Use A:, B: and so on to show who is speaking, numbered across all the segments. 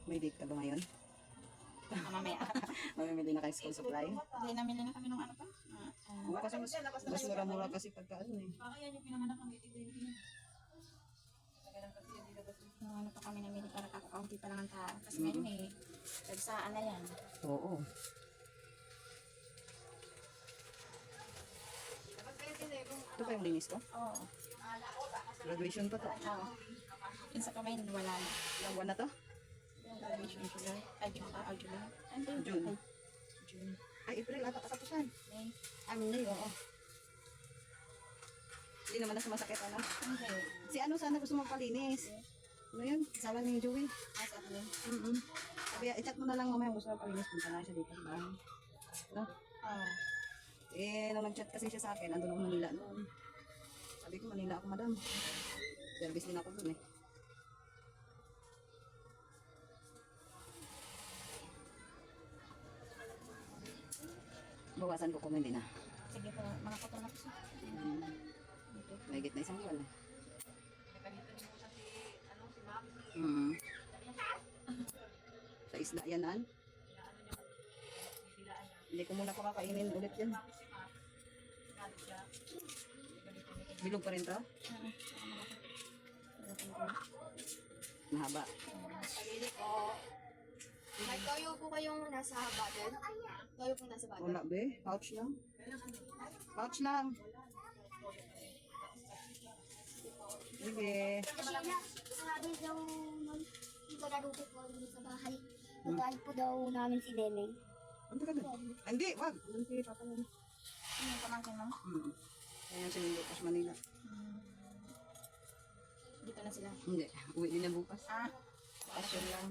A: May date ka ba ngayon?
B: Mamaya.
A: Mamimili na kayo school supply?
B: Hindi, namili na kami ng ano pa?
A: Oo, kasi mas mura-mura kasi pagka ano eh.
B: Yan yung pinanganak ng 80-20. Ano pa kami namili para kakunti pa lang ang tao. Kasi ngayon eh, nagsaan na yan.
A: Oo. Ito pa yung linis ko?
B: Oo.
A: Graduation pa to.
B: Oo. Yun sa kamay, wala na.
A: Ilang buwan na to?
B: Yung graduation, July. Ay, July. Ano yun?
A: June.
B: Ay, June.
A: Ay, April ata katapusan.
B: May.
A: Amin na yun, oo. Hindi naman na sumasakit, ano?
B: Hindi.
A: Si ano sana gusto magpalinis? Ano yun? Kasama ni Joey.
B: As at yun.
A: Sabi, i-chat mo na lang mamaya gusto magpalinis. Punta na siya dito. No?
B: Oo.
A: Eh, nung nag-chat kasi siya sa akin, andun ako Manila noon. Sabi ko, Manila ako, madam. Service din ako dun eh. Bawasan ko kung hindi na.
B: Sige po, mga photo na po siya.
A: May na isang buwan eh.
B: Si Ma'am.
A: Sa isla yan, An? Hindi ko muna pakakainin ulit yan. Bilog pa rin to? Mahaba.
C: May toyo po kayong nasa bottle? Toyo po nasa bottle?
A: Wala be, pouch lang. Pouch lang. Sige.
D: Kasi sabi daw ng taga-rupo po dito sa bahay. Tutuan po daw namin si Dele.
A: Ano ka doon? Hindi, wag. Doon si Papa yun.
B: Ano yung pamangkin mo?
A: Ayan si Lucas Manila.
B: Dito na sila.
A: Hindi, uwi din na bukas.
B: Ah,
A: Pasyon lang.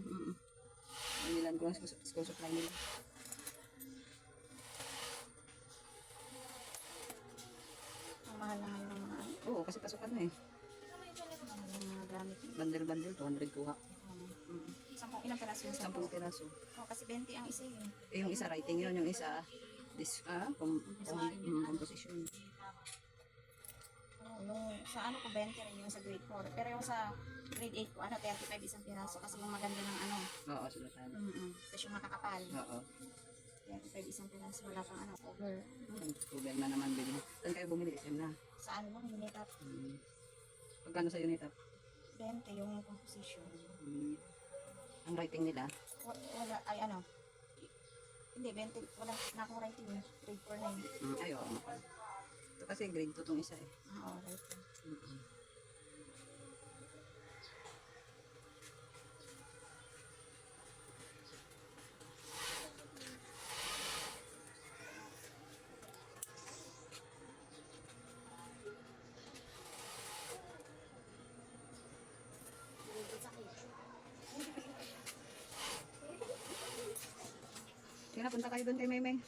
A: Manilan ko ang school supply nila.
B: ang mahal na ngayon ng mga ano.
A: Oo, kasi pasukan na eh.
B: Ang mga gamit.
A: Bundle-bundle, 200 kuha.
B: Ilang peraso yung
A: 10 piraso.
B: Oh, kasi 20 ang isa yun.
A: Eh, yung isa writing yun, yung isa composition.
B: Sa ano ko 20 rin yung sa grade 4. Pero yung sa grade 8 ko, 35 isang piraso kasi yung maganda ng ano.
A: Oo, sulatan.
B: Tapos yung makakapal.
A: Oo.
B: 35 isang piraso. Wala kang ano, over.
A: Tubig na naman bilhin. Saan kayo bumili? SM na.
B: Sa ano lang, unit up.
A: Pagkano sa unit up?
B: 20 yung composition.
A: Ang writing nila?
B: Wala, ay ano. Hindi, 20. Wala na akong writing. Grade 4 na yun.
A: Ay, oo. Ito kasi grade 2 itong isa eh.
B: Oo, writing.
A: Sige na, punta kayo doon kay Maymay.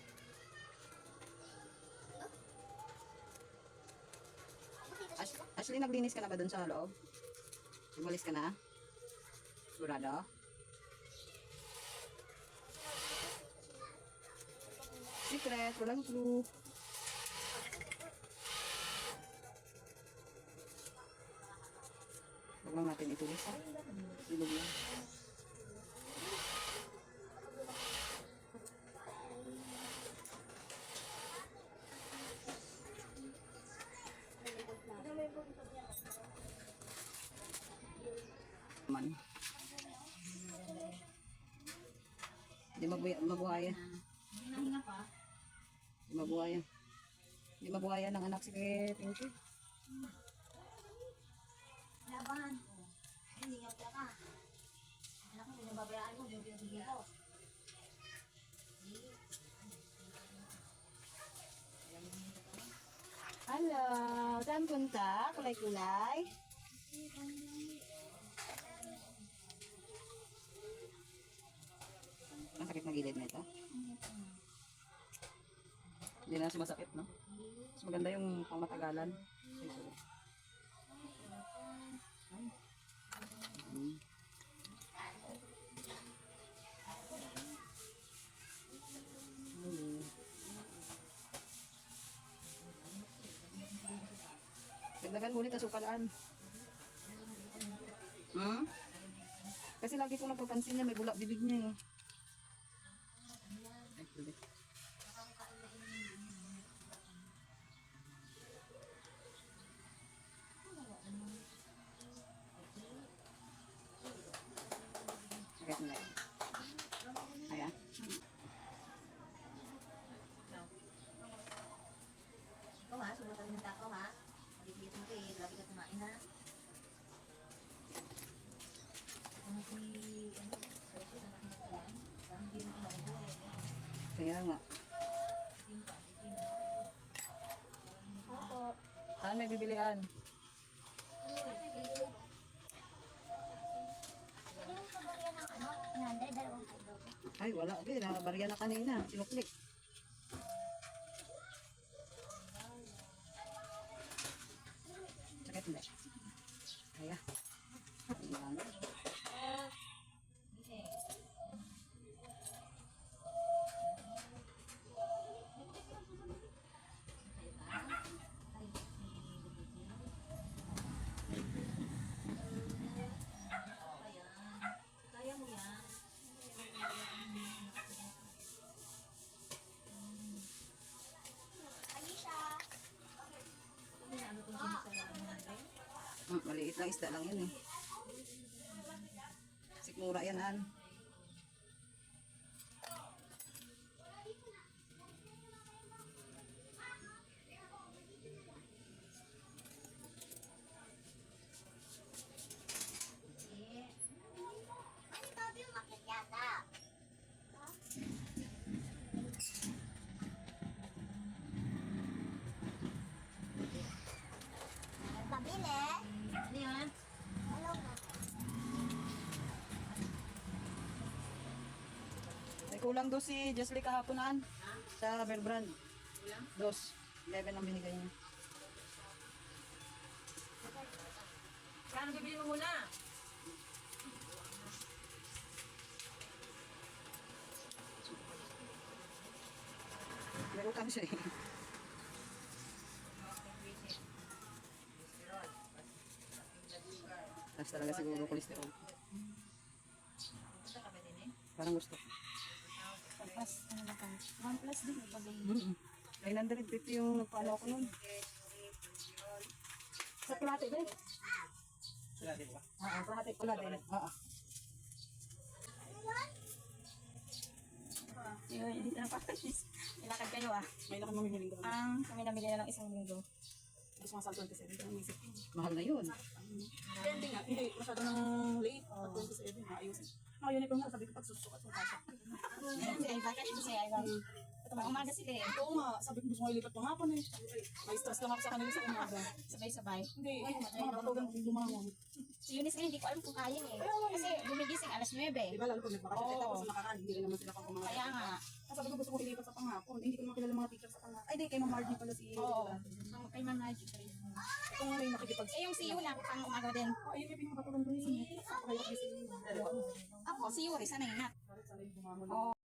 A: Ashley, naglinis ka na ba doon sa loob? Nagwalis ka na? Sigurado? Secret, walang clue. Huwag lang natin itulis ha. Ilog lang. Man. Hindi mabuhayan. Hindi mabuhayan. Hindi mabuhayan ng anak si Pinky.
D: Laban. Hindi nga pala ka. Anak mo, binababayaan mo yung pinagigil ko.
A: Hello, saan punta? Kulay-kulay? Masakit na gilid nito? Hindi na sumasakit, no? Mas maganda yung pangmatagalan. Ay, sorry. Dagdagan ulit ang sukalaan. Kasi lagi ko napapansin niya, may bulak bibig niya eh. Ay, tuloy. Sakit na yun. Ayan.
B: Ikaw ha, sumunod ng tao ha. Bibigyan mo kayo, lagi ka kumain ha. Ano si, ano, sorry, anak mo ko yan. Parang hindi mo kumain ko eh.
A: Kaya nga.
D: Opo.
A: Saan may bibilihan?
D: Ano yung kabarya ng ano? 100, dalawang kilo.
A: Ay, wala. Okay, nakabarya na kanina. Sinuklik. Sakit hindi. Kaya. Ayan.
B: Kaya mo yan.
D: Alicia!
B: Ano kung sino sa natin?
A: Maliit lang isda lang yun eh. Sikmura yan, Han.
D: Ano tabi yung makit yata? Pabili?
B: Ano yan?
D: Ano na?
A: May kulang doon si Jesly kahapon, Han. Sa Bear Brand. Dos. 11 ang binigay niya.
B: Kano bibili mo muna?
A: May utang siya eh. Tapos talaga siguro cholesterol.
B: Ito ka ba din eh?
A: Parang gusto.
B: Plus, ano na kang? 1 plus din. Pag
A: 950 yung nagpaano ako nun. Sa kalate ba eh? Kalate pala din.
B: Yun, dito na pa. Ilakad kayo ah.
A: May nakamang hiling doon.
B: Kami namili na lang isang linggo.
A: Gusto nga sa 27. Mahal na yun.
E: Hindi nga, hindi masyado ng late. At 27, maayos. Naka-uniform nga, sabi ko pag susukat yung kasha.
B: Si Ivan, kasi si Ivan. Ito mga umaga sila eh.
E: Oo nga, sabi ko gusto ko ilipat panghapon eh. May stress lang ako sa kanila sa umaga.
B: Sabay-sabay.
E: Hindi, mga batugan kong lumangon.
B: Si Eunice nga hindi ko alam kung kaya eh. Kasi gumigising alas 9.
E: Di ba lalo pag nagbakasyon,
B: Oo.
E: tapos nakakaan, hindi rin naman sila kung kumain.
B: Kaya nga.
E: Sabi ko gusto ko ilipat sa panghapon. Hindi ko naman kilala mga teacher sa panghapon. Ay, di, kay Ma'am Margie pala si
B: Oo. Kay Ma'am Magic.
E: Ito nga rin nakikipag...
B: Eh yung si Yu lang, pang umaga din.
E: Oh, ayun yung pinakabatugan ko rin. Kaya kasi...
B: Ako, si Yuri, sanay na.
E: Sanay bumangon.
B: Oo.